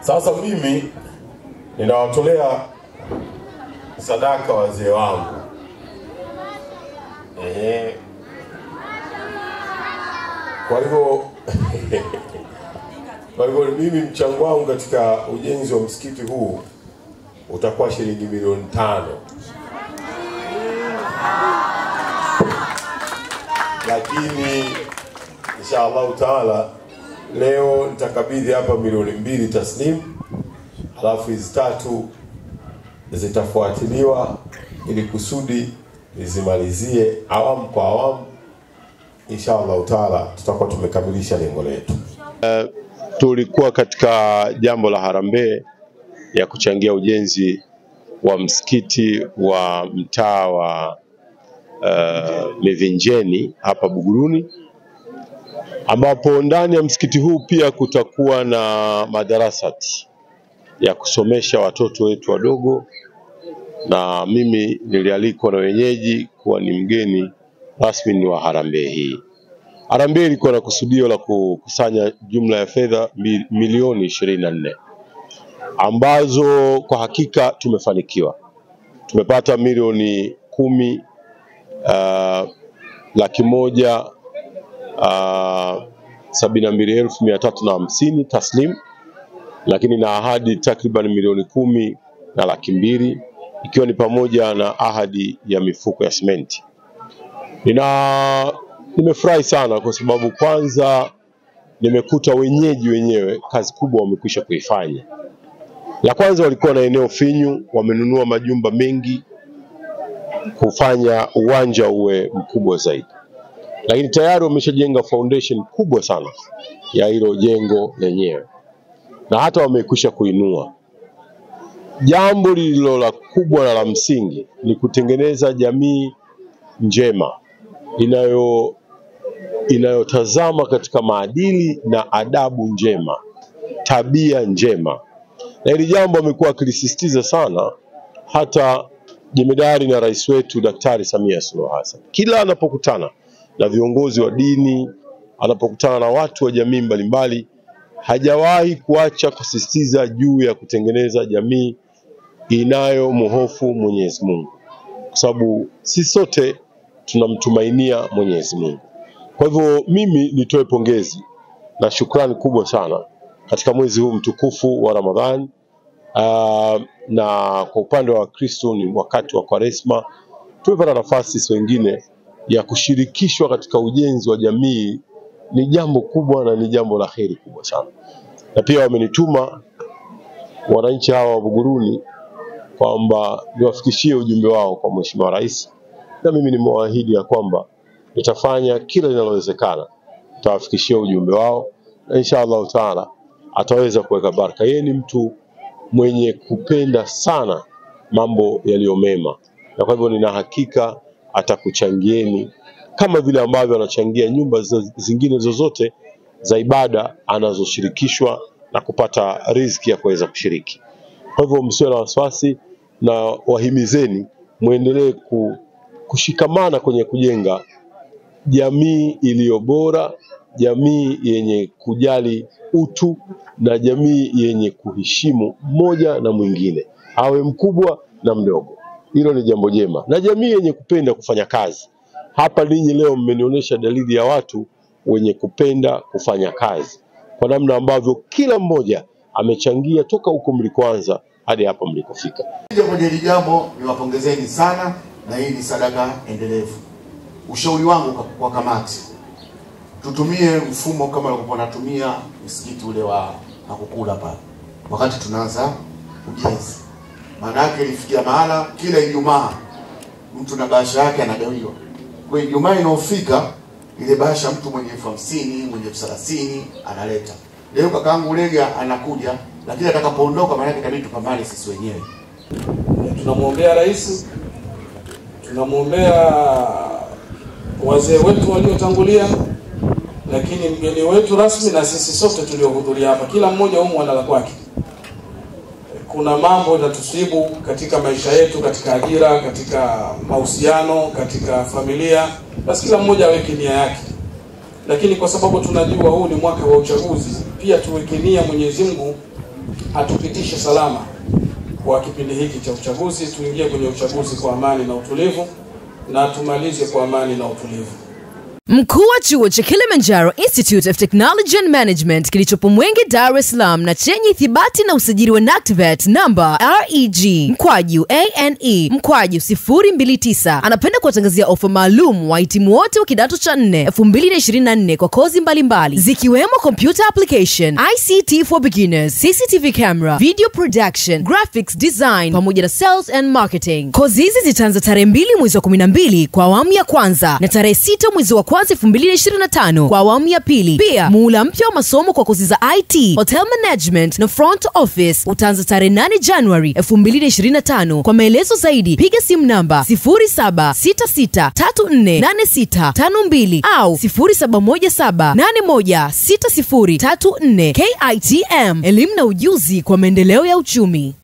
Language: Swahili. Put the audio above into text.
Sasa mimi ninawatolea sadaka wazee wangu. Kwa hivyo mimi mchango wangu katika ujenzi wa msikiti huu utakuwa shilingi milioni 5. Lakini inshallah taala leo nitakabidhi hapa milioni 2 taslim, alafu hizi 3 zitafuatiliwa ili kusudi nizimalizie awamu kwa awamu. Inshallah taala tutakuwa tumekamilisha lengo letu. Tulikuwa katika jambo la harambee ya kuchangia ujenzi wa msikiti wa mtaa wa Mivinjeni hapa Buguruni, ambapo ndani ya msikiti huu pia kutakuwa na madarasati ya kusomesha watoto wetu wadogo, na mimi nilialikwa na wenyeji kuwa ni mgeni rasmi wa harambee hii. Harambee ilikuwa na kusudio la kukusanya jumla ya fedha milioni 24, ambazo kwa hakika tumefanikiwa. Tumepata milioni 10, 172,350 taslim, lakini na ahadi takriban milioni 10 na 200,000, ikiwa ni pamoja na ahadi ya mifuko ya simenti. Nimefurahi sana kwa sababu kwanza nimekuta wenyeji wenyewe kazi kubwa wamekwisha kuifanya. La kwanza, walikuwa na eneo finyu, wamenunua majumba mengi kufanya uwanja uwe mkubwa zaidi. Lakini tayari wameshajenga foundation kubwa sana ya hilo jengo lenyewe, na hata wamekwisha kuinua. Jambo lililo la kubwa na la msingi ni kutengeneza jamii njema inayotazama katika maadili na adabu njema, tabia njema. Na hili jambo amekuwa akilisisitiza sana hata jemedari na rais wetu Daktari Samia Suluhu Hassan. Kila anapokutana na viongozi wa dini, anapokutana na watu wa jamii mbalimbali, hajawahi kuacha kusisitiza juu ya kutengeneza jamii inayomhofu Mwenyezi Mungu, kwa sababu sisi sote tunamtumainia Mwenyezi Mungu. Kwa hivyo mimi nitoe pongezi na shukrani kubwa sana katika mwezi huu mtukufu wa Ramadhani. Na kwa upande wa Kristo ni wakati wa Kwaresma, tumepata nafasi sisi wengine ya kushirikishwa katika ujenzi wa jamii. Ni jambo kubwa na ni jambo la kheri kubwa sana. Na pia wamenituma wananchi hawa wa Buguruni kwamba niwafikishie ujumbe wao kwa Mheshimiwa Rais, na mimi nimewaahidi ya kwamba nitafanya kila linalowezekana nitawafikishia ujumbe wao, na inshallah taala ataweza kuweka baraka. Yeye ni mtu mwenye kupenda sana mambo yaliyo mema, na kwa hivyo nina hakika atakuchangieni kama vile ambavyo anachangia nyumba zingine zozote za ibada anazoshirikishwa na kupata riziki ya kuweza kushiriki. Kwa hivyo msiwe na wasiwasi, na wahimizeni muendelee kushikamana kwenye kujenga jamii iliyo bora, jamii yenye kujali utu, na jamii yenye kuheshimu mmoja na mwingine, awe mkubwa na mdogo. Hilo ni jambo jema, na jamii yenye kupenda kufanya kazi. Hapa ninyi leo mmenionyesha dalili ya watu wenye kupenda kufanya kazi, kwa namna ambavyo kila mmoja amechangia toka huko mlikoanza hadi hapa mlikofika. Kwenye hili jambo niwapongezeni sana, na hii ni sadaka endelevu. Ushauri wangu kwa kamati, tutumie mfumo kama walikuwa wanatumia msikiti ule wa Makukula pale wakati tunaanza ujenzi. Maana yake ilifikia mahala kila Ijumaa mtu na bahasha yake anagawiwa. Kwa Ijumaa inofika ile bahasha mtu mwenye 50,000, mwenye 30,000 analeta. Leo kakaangu Lega anakuja, lakini atakapoondoka maana yake kabidi tupambane sisi wenyewe. Tunamwombea rais, tunamwombea wazee wetu waliotangulia, lakini mgeni wetu rasmi na sisi sote tuliohudhuria hapa, kila mmoja humu ana la kwake. Kuna mambo yanatusibu katika maisha yetu, katika ajira, katika mahusiano, katika familia, basi kila mmoja aweke nia yake. Lakini kwa sababu tunajua huu ni mwaka wa uchaguzi, pia tuweke nia Mwenyezi Mungu atupitishe salama kwa kipindi hiki cha uchaguzi, tuingie kwenye uchaguzi kwa amani na utulivu na tumalize kwa amani na utulivu. Mkuu wa chuo cha Kilimanjaro Institute of Technology and Management kilichopo Mwenge, Dar es Salaam na chenye ithibati na usajili wa NACTVET namba REG/ANE/029 anapenda kuwatangazia ofa maalum wahitimu wote wa kidato cha 4 2024 kwa kozi mbalimbali zikiwemo computer application, ICT for beginners, CCTV camera, video production, graphics design pamoja na sales and marketing. Kozi hizi zitaanza tarehe 2 mwezi wa 12 kwa awamu ya kwanza na tarehe 6 mwezi wa 2025 kwa awamu ya pili. Pia muhula mpya wa masomo kwa kozi za IT, hotel management na front office utaanza tarehe 8 January 2025. Kwa maelezo zaidi piga simu namba 0766348652 au 0717816034. KITM, elimu na ujuzi kwa maendeleo ya uchumi.